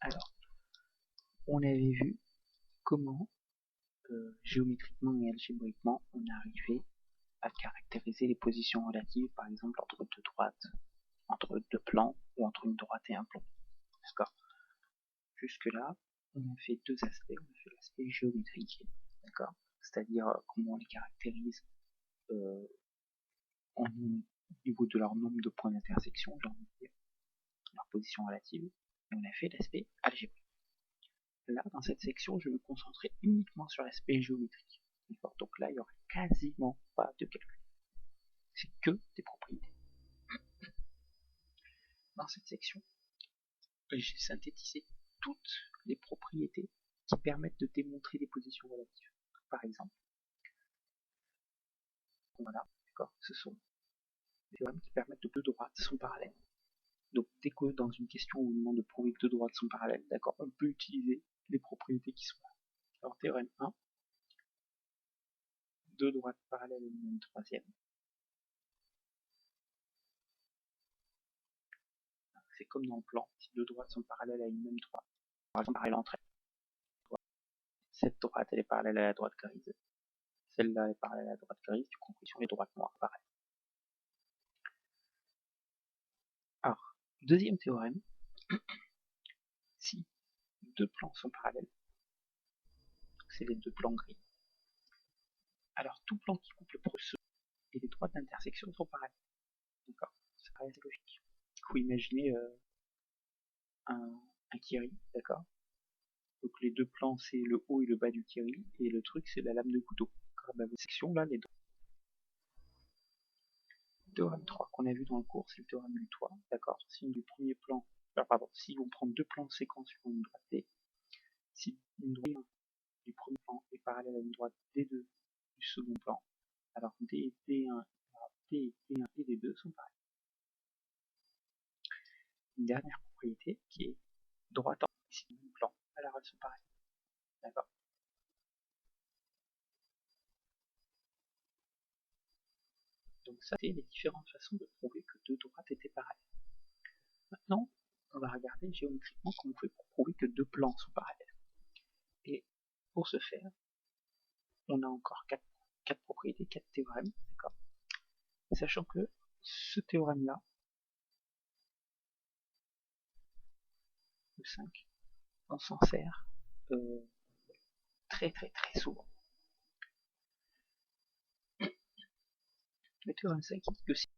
Alors, on avait vu comment géométriquement et algébriquement on arrivait à caractériser les positions relatives, par exemple entre deux droites, entre deux plans ou entre une droite et un plan. D'accord. Jusque-là, on a fait deux aspects. On a fait l'aspect géométrique, d'accord, c'est-à-dire comment on les caractérise au niveau de leur nombre de points d'intersection, j'ai envie de dire, leur position relative, et on a fait l'aspect algébrique. Là, dans cette section, je vais me concentrer uniquement sur l'aspect géométrique. Donc là, il n'y aura quasiment pas de calcul. C'est que des propriétés. Dans cette section, j'ai synthétisé toutes les propriétés qui permettent de démontrer des positions relatives. Par exemple, voilà, d'accord, ce sont des théorèmes qui permettent que deux droites sont parallèles. Donc dès que dans une question on nous demande de prouver que deux droites sont parallèles, d'accord, on peut utiliser les propriétés qui sont là. Alors théorème 1, deux droites parallèles à une même troisième. C'est comme dans le plan, si deux droites sont parallèles à une même droite, par exemple parallèles entre elles. Cette droite elle est parallèle à la droite grise, celle-là est parallèle à la droite grise, du coup sur les droites noires pareil. Alors, deuxième théorème, si deux plans sont parallèles, c'est les deux plans gris, alors tout plan qui coupe le premier et les droites d'intersection sont parallèles. D'accord, ça paraît logique. Il faut imaginer un kiri, d'accord. Donc les deux plans c'est le haut et le bas du kiri, et le truc c'est la lame de couteau. Bah, vos sections là, les deux. Théorème 3 qu'on a vu dans le cours, c'est le théorème du toit, d'accord. Si du premier plan, si on prend deux plans séquents sur une droite D, si une droite du premier plan est parallèle à une droite D2 du second plan, alors D, D1, D, D1 et D2 sont pareils. Une dernière propriété qui est droite en ici du même plan, alors elles sont pareilles. D'accord. Donc ça, c'est les différentes façons de prouver que deux droites étaient parallèles. Maintenant, on va regarder géométriquement comment on fait pour prouver que deux plans sont parallèles. Et pour ce faire, on a encore quatre propriétés, quatre théorèmes, d'accord. Sachant que ce théorème-là, le 5, on s'en sert très souvent. Le théorème 5 dit que si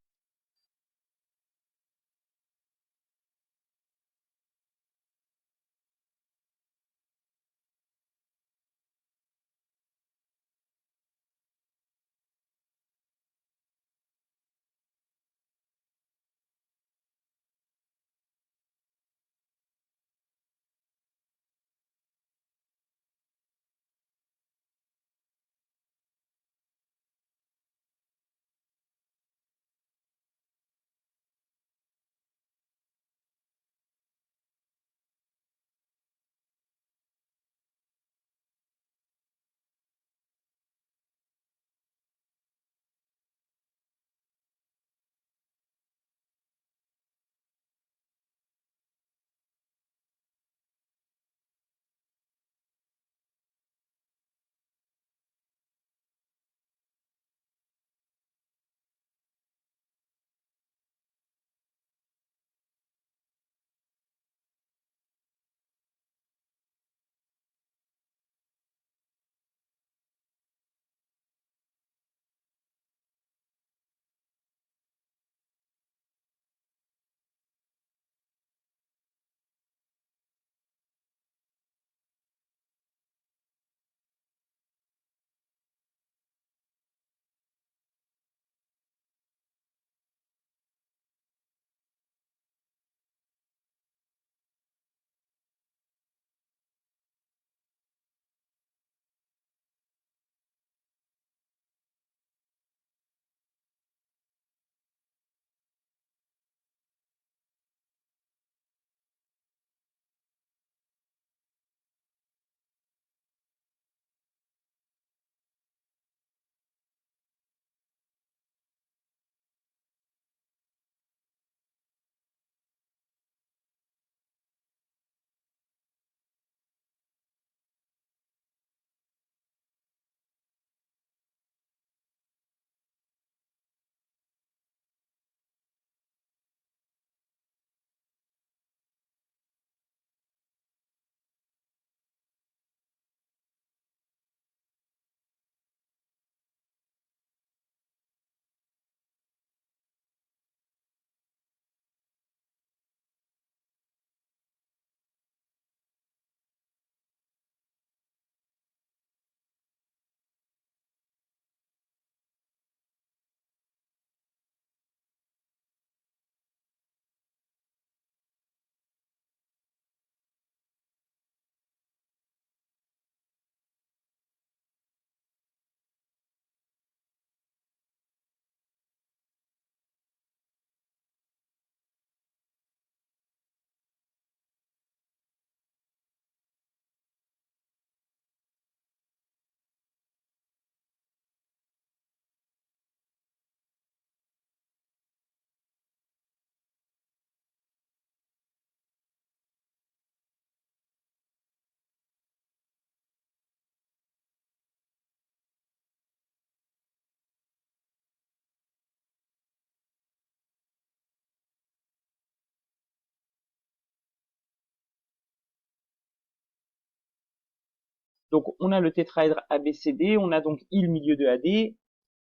Donc on a le tétraèdre ABCD, on a donc I le milieu de AD,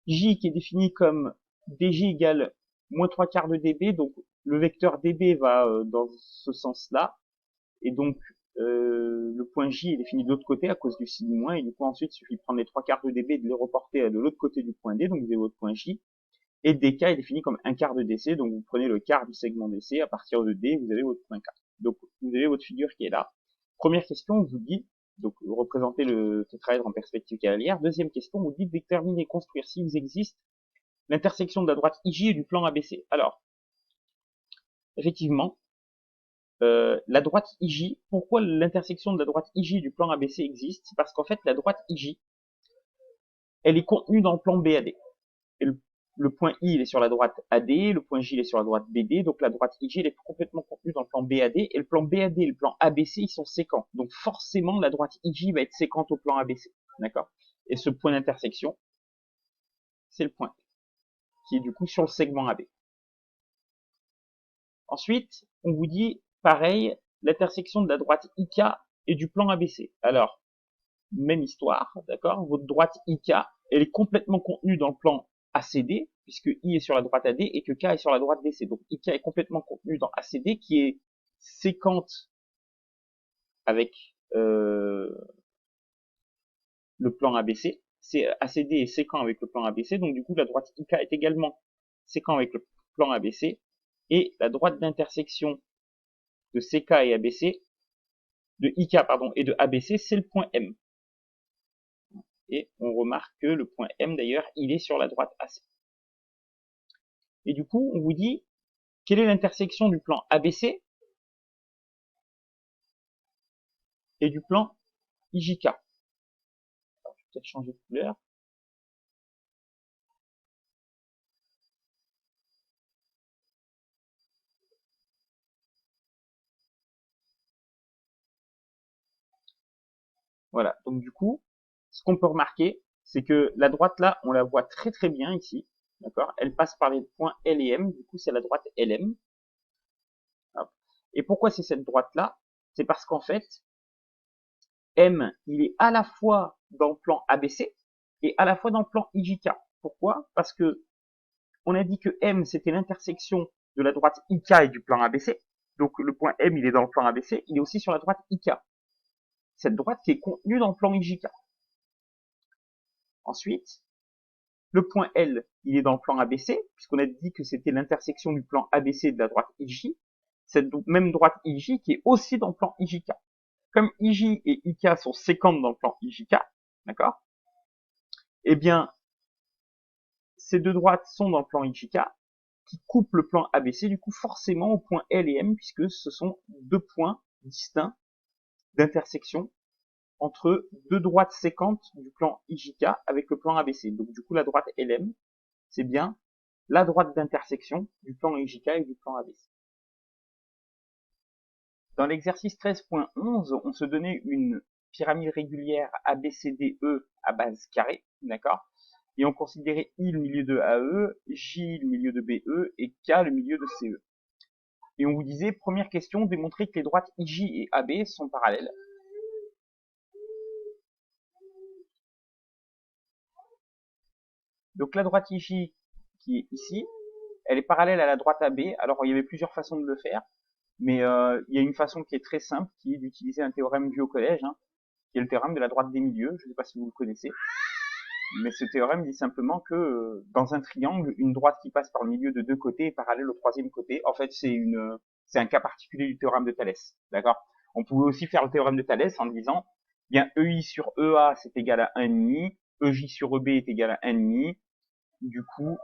J qui est défini comme DJ égale moins 3 quarts de dB, donc le vecteur dB va dans ce sens-là, et donc le point J est défini de l'autre côté à cause du signe moins, et du coup ensuite il suffit de prendre les 3 quarts de dB et de les reporter de l'autre côté du point D, donc vous avez votre point J, et dK est défini comme un quart de DC, donc vous prenez le quart du segment DC, à partir de D, vous avez votre point K. Donc vous avez votre figure qui est là. Première question, vous dit, donc vous représentez le tétraèdre en perspective cavalière. Deuxième question, vous dit déterminer et construire s'il existe l'intersection de la droite IJ et du plan ABC. Alors, effectivement, la droite IJ, pourquoi l'intersection de la droite IJ et du plan ABC existe? C'est parce qu'en fait, la droite IJ, elle est contenue dans le plan BAD. Et le point I, il est sur la droite AD, le point J, il est sur la droite BD, donc la droite IJ, elle est complètement contenue dans le plan BAD, et le plan BAD et le plan ABC, ils sont séquents. Donc forcément, la droite IJ va être séquente au plan ABC, d'accord? Et ce point d'intersection, c'est le point qui est du coup sur le segment AB. Ensuite, on vous dit, pareil, l'intersection de la droite IK et du plan ABC. Alors, même histoire, d'accord? Votre droite IK, elle est complètement contenue dans le plan ACD, puisque I est sur la droite AD et que K est sur la droite DC. Donc IK est complètement contenu dans ACD, qui est séquente avec le plan ABC. ACD est séquent avec le plan ABC, donc du coup la droite IK est également séquent avec le plan ABC, et la droite d'intersection de CK et ABC, de IK pardon, et de ABC, c'est le point M. Et on remarque que le point M d'ailleurs, il est sur la droite AC. Et du coup, on vous dit, quelle est l'intersection du plan ABC et du plan IJK? Alors, je vais peut-être changer de couleur. Voilà, donc du coup, ce qu'on peut remarquer, c'est que la droite là, on la voit très très bien ici, d'accord? Elle passe par les points L et M, du coup c'est la droite LM. Hop. Et pourquoi c'est cette droite-là? C'est parce qu'en fait, M, il est à la fois dans le plan ABC et à la fois dans le plan IJK. Pourquoi? Parce que on a dit que M, c'était l'intersection de la droite IK et du plan ABC. Donc le point M, il est dans le plan ABC, il est aussi sur la droite IK. Cette droite qui est contenue dans le plan IJK. Ensuite, le point L, il est dans le plan ABC, puisqu'on a dit que c'était l'intersection du plan ABC et de la droite IJ. Cette même droite IJ qui est aussi dans le plan IJK. Comme IJ et IK sont séquentes dans le plan IJK, d'accord? Eh bien, ces deux droites sont dans le plan IJK, qui coupe le plan ABC, du coup forcément au point L et M, puisque ce sont deux points distincts d'intersection entre deux droites séquentes du plan IJK avec le plan ABC. Donc du coup la droite LM, c'est bien la droite d'intersection du plan IJK et du plan ABC. Dans l'exercice 13.11, on se donnait une pyramide régulière ABCDE à base carrée, d'accord? Et on considérait I le milieu de AE, J le milieu de BE et K le milieu de CE. Et on vous disait, première question, démontrer que les droites IJ et AB sont parallèles. Donc la droite IJ qui est ici, elle est parallèle à la droite AB. Alors il y avait plusieurs façons de le faire, mais il y a une façon qui est très simple, qui est d'utiliser un théorème vu au collège, hein, qui est le théorème de la droite des milieux. Je ne sais pas si vous le connaissez. Mais ce théorème dit simplement que dans un triangle, une droite qui passe par le milieu de deux côtés est parallèle au troisième côté. En fait, c'est un cas particulier du théorème de Thalès. D'accord? On pouvait aussi faire le théorème de Thalès en disant, bien, EI sur EA, c'est égal à 1,5, EJ sur EB est égal à 1,5. Du coup,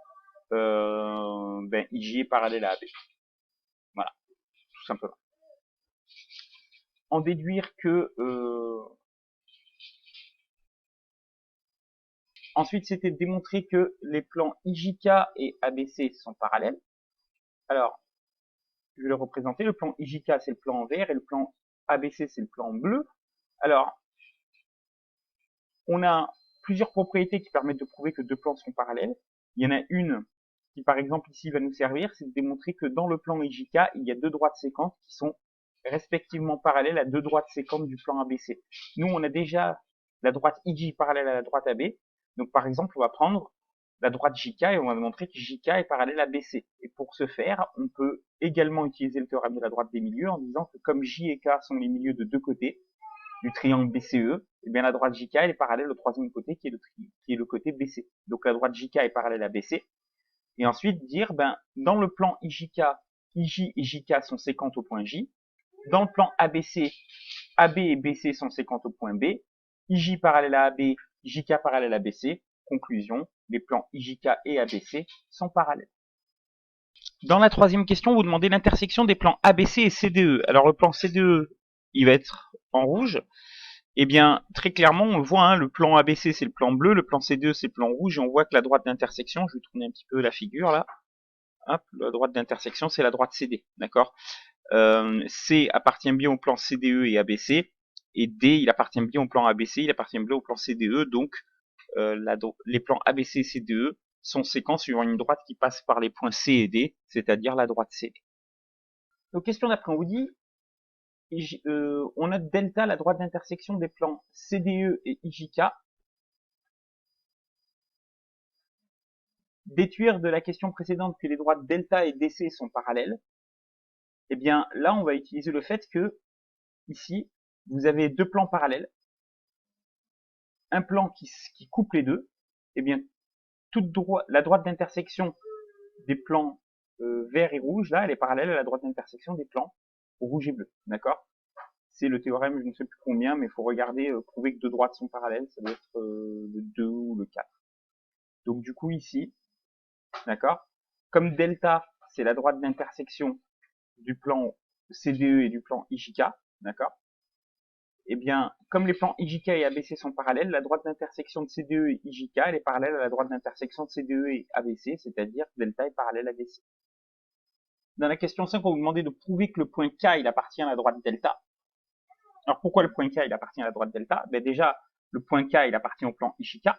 ben, IJ est parallèle à AB. Voilà, tout simplement. En déduire que ensuite, c'était de démontrer que les plans IJK et ABC sont parallèles. Alors, je vais le représenter. Le plan IJK, c'est le plan en vert et le plan ABC, c'est le plan en bleu. Alors, on a plusieurs propriétés qui permettent de prouver que deux plans sont parallèles. Il y en a une qui, par exemple, ici va nous servir, c'est de démontrer que dans le plan IJK, il y a deux droites séquentes qui sont respectivement parallèles à deux droites séquentes du plan ABC. Nous, on a déjà la droite IJ est parallèle à la droite AB. Donc par exemple, on va prendre la droite JK et on va montrer que JK est parallèle à BC. Et pour ce faire, on peut également utiliser le théorème de la droite des milieux en disant que comme J et K sont les milieux de deux côtés du triangle BCE, eh bien la droite JK elle est parallèle au troisième côté qui est le côté BC. Donc la droite JK est parallèle à BC. Et ensuite dire, ben, dans le plan IJK, IJ et JK sont séquentes au point J. Dans le plan ABC, AB et BC sont séquentes au point B. IJ parallèle à AB, JK parallèle à BC. Conclusion, les plans IJK et ABC sont parallèles. Dans la troisième question, vous demandez l'intersection des plans ABC et CDE. Alors le plan CDE, il va être en rouge. Eh bien, très clairement, on le voit, hein, le plan ABC c'est le plan bleu, le plan CDE c'est le plan rouge, et on voit que la droite d'intersection, je vais tourner un petit peu la figure là, hop, la droite d'intersection c'est la droite CD, d'accord. C appartient bien au plan CDE et ABC, et D il appartient bien au plan ABC, il appartient bien au plan CDE, donc les plans ABC et CDE sont séquents suivant une droite qui passe par les points C et D, c'est-à-dire la droite CD. Donc question d'après, on vous dit, on note delta la droite d'intersection des plans CDE et IJK. Déduire de la question précédente que les droites delta et DC sont parallèles. Eh bien là on va utiliser le fait que ici vous avez deux plans parallèles, un plan qui coupe les deux. Eh bien la droite d'intersection des plans vert et rouge, là elle est parallèle à la droite d'intersection des plans rouge et bleu, d'accord. C'est le théorème, je ne sais plus combien, mais il faut regarder, prouver que deux droites sont parallèles, ça doit être le 2 ou le 4. Donc du coup ici, d'accord, comme delta c'est la droite d'intersection du plan CDE et du plan IJK, d'accord. Eh bien, comme les plans IJK et ABC sont parallèles, la droite d'intersection de CDE et IJK elle est parallèle à la droite d'intersection de CDE et ABC, c'est-à-dire que delta est parallèle à DC. Dans la question 5, on vous demandait de prouver que le point K il appartient à la droite delta. Alors pourquoi le point K il appartient à la droite delta? Ben déjà, le point K il appartient au plan IJK,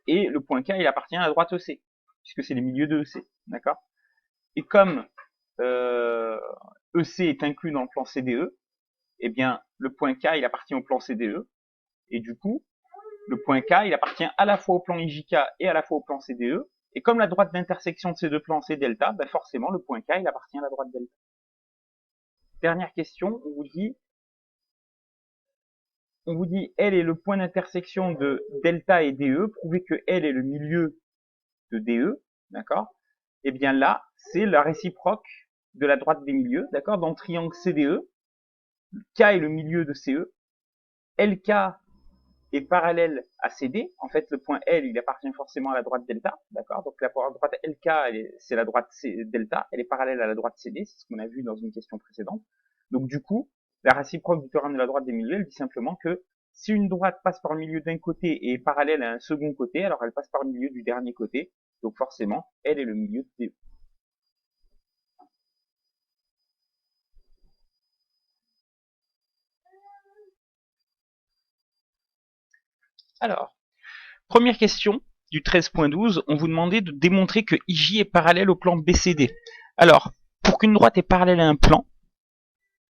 et le point K il appartient à la droite EC, puisque c'est les milieux de EC, d'accord. Et comme EC est inclus dans le plan CDE, eh bien le point K il appartient au plan CDE, et du coup le point K il appartient à la fois au plan IJK et à la fois au plan CDE, et comme la droite d'intersection de ces deux plans c'est delta, ben forcément le point K il appartient à la droite delta. Dernière question, on vous dit L est le point d'intersection de delta et DE, prouvez que L est le milieu de DE, d'accord. Et bien là, c'est la réciproque de la droite des milieux, d'accord. Dans le triangle CDE, K est le milieu de CE, LK est parallèle à CD. En fait, le point L, il appartient forcément à la droite delta, d'accord. Donc la droite LK, c'est la droite delta, elle est parallèle à la droite CD, c'est ce qu'on a vu dans une question précédente. Donc du coup, la réciproque du théorème de la droite des milieux, elle dit simplement que si une droite passe par le milieu d'un côté et est parallèle à un second côté, alors elle passe par le milieu du dernier côté. Donc forcément, elle est le milieu de DE. Alors, première question du 13.12, on vous demandait de démontrer que IJ est parallèle au plan BCD. Alors, pour qu'une droite est parallèle à un plan,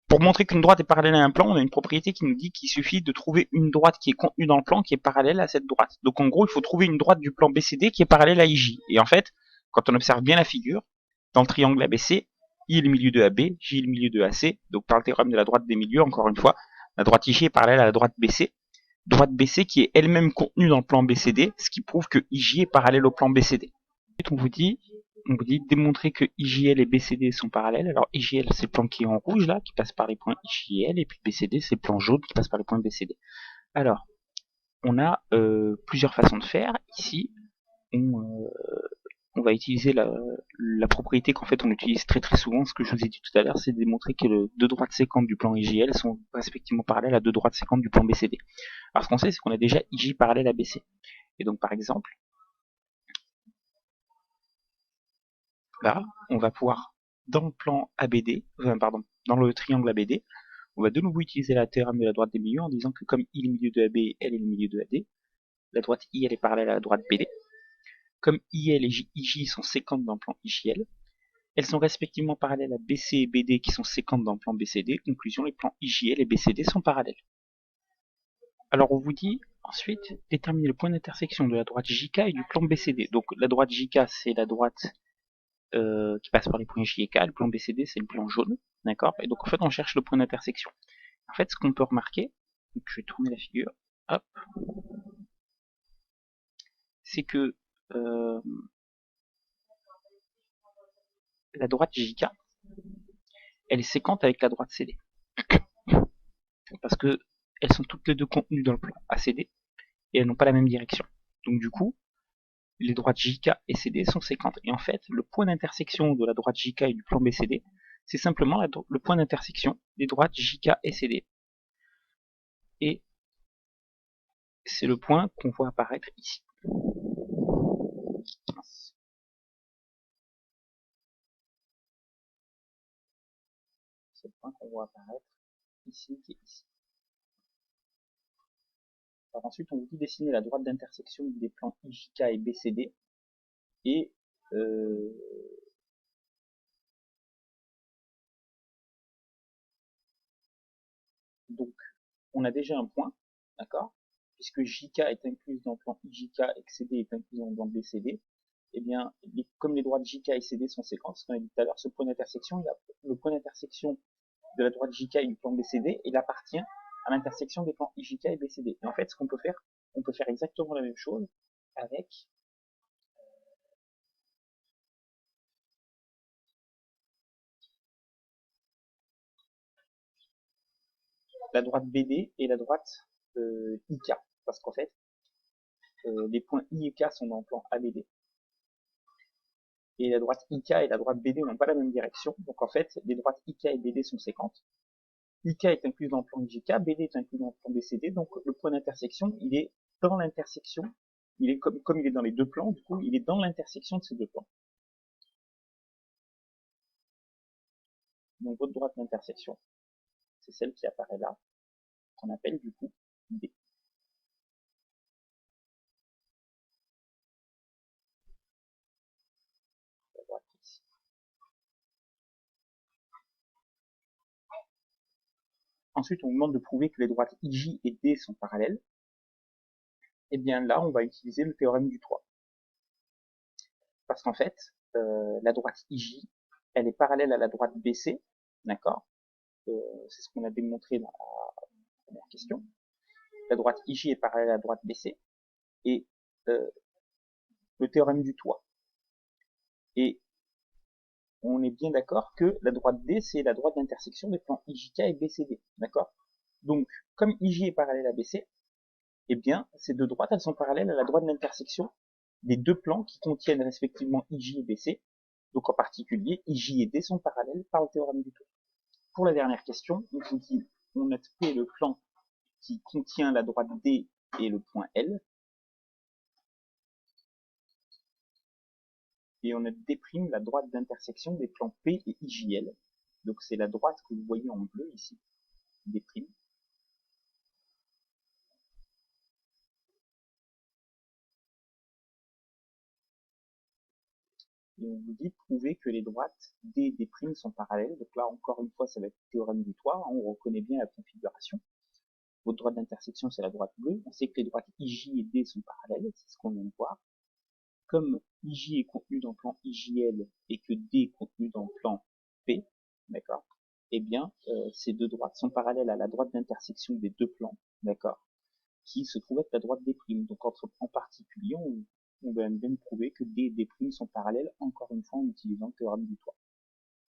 pour montrer qu'une droite est parallèle à un plan, on a une propriété qui nous dit qu'il suffit de trouver une droite qui est contenue dans le plan qui est parallèle à cette droite. Donc en gros, il faut trouver une droite du plan BCD qui est parallèle à IJ. Et en fait, quand on observe bien la figure, dans le triangle ABC, I est le milieu de AB, J est le milieu de AC. Donc par le théorème de la droite des milieux, encore une fois, la droite IJ est parallèle à la droite BC. Droite BC qui est elle-même contenue dans le plan BCD, ce qui prouve que IJ est parallèle au plan BCD. Ensuite, on vous dit démontrer que IJL et BCD sont parallèles. Alors IJL c'est le plan qui est en rouge là, qui passe par les points IJL, et puis BCD c'est le plan jaune qui passe par les points BCD. Alors, on a plusieurs façons de faire. Ici, on va utiliser la propriété qu'en fait on utilise très très souvent, ce que je vous ai dit tout à l'heure, c'est de démontrer que les deux droites séquentes du plan IJL sont respectivement parallèles à deux droites séquentes du plan BCD. Alors ce qu'on sait, c'est qu'on a déjà IJ parallèle à BC. Et donc par exemple, là, on va pouvoir, dans le plan ABD, dans le triangle ABD, on va de nouveau utiliser la théorème de la droite des milieux en disant que comme I est le milieu de AB, L est le milieu de AD, la droite IL est parallèle à la droite BD. Comme IL et IJ sont séquentes dans le plan IJL, elles sont respectivement parallèles à BC et BD qui sont séquentes dans le plan BCD. Conclusion, les plans IJL et BCD sont parallèles. Alors on vous dit ensuite déterminer le point d'intersection de la droite JK et du plan BCD. Donc la droite JK c'est la droite qui passe par les points J et K, le plan BCD c'est le plan jaune, d'accord. Et donc en fait on cherche le point d'intersection. En fait ce qu'on peut remarquer, donc je vais tourner la figure, hop, c'est que la droite JK elle est séquente avec la droite CD. Parce que elles sont toutes les deux contenues dans le plan ACD et elles n'ont pas la même direction. Donc du coup, les droites JK et CD sont séquentes. Et en fait, le point d'intersection de la droite JK et du plan BCD, c'est simplement le point d'intersection des droites JK et CD. Et c'est le point qu'on voit apparaître ici. C'est le point qu'on voit apparaître ici, qui est ici. Alors ensuite, on vous dit dessiner la droite d'intersection des plans IJK et BCD. Et donc, on a déjà un point, d'accord, puisque JK est incluse dans le plan IJK et que CD est inclus dans le plan BCD, eh bien, comme les droites JK et CD sont séquentes, ce qu'on a dit tout à l'heure, ce point d'intersection, le point d'intersection de la droite JK et du plan BCD, il appartient à l'intersection des plans IJK et BCD. Et en fait, ce qu'on peut faire, on peut faire exactement la même chose avec la droite BD et la droite IK. Parce qu'en fait, les points I et K sont dans le plan ABD. Et la droite IK et la droite BD n'ont pas la même direction. Donc en fait, les droites IK et BD sont séquentes. IK est inclus dans le plan IJK, BD est inclus dans le plan BCD. Donc le point d'intersection, il est dans l'intersection. Il est comme il est dans les deux plans, du coup, il est dans l'intersection de ces deux plans. Donc votre droite d'intersection, c'est celle qui apparaît là, qu'on appelle du coup D. La droite ici. Ensuite, on vous demande de prouver que les droites IJ et D sont parallèles. Et bien là, on va utiliser le théorème du 3. Parce qu'en fait, la droite IJ, elle est parallèle à la droite BC, d'accord. C'est ce qu'on a démontré dans la première question. La droite IJ est parallèle à la droite BC. Et le théorème du toit. Et on est bien d'accord que la droite D, c'est la droite d'intersection des plans IJK et BCD. D'accord. Donc, comme IJ est parallèle à BC, eh bien, ces deux droites, elles sont parallèles à la droite d'intersection des deux plans qui contiennent respectivement IJ et BC. Donc, en particulier, IJ et D sont parallèles par le théorème du toit. Pour la dernière question, on vous dit, on a trouvé le plan qui contient la droite D et le point L. Et on a D' la droite d'intersection des plans P et IJL. Donc c'est la droite que vous voyez en bleu ici, D'. Et on vous dit prouver que les droites D et D' sont parallèles. Donc là, encore une fois, ça va être le théorème du toit. On reconnaît bien la configuration. Votre droite d'intersection, c'est la droite bleue. On sait que les droites IJ et D sont parallèles, c'est ce qu'on vient de voir. Comme IJ est contenu dans le plan IJL et que D est contenu dans le plan P, d'accord, eh bien, ces deux droites sont parallèles à la droite d'intersection des deux plans, d'accord, qui se trouve être la droite D'. Donc, en particulier, on va même prouver que D et D' sont parallèles, encore une fois, en utilisant le théorème du toit.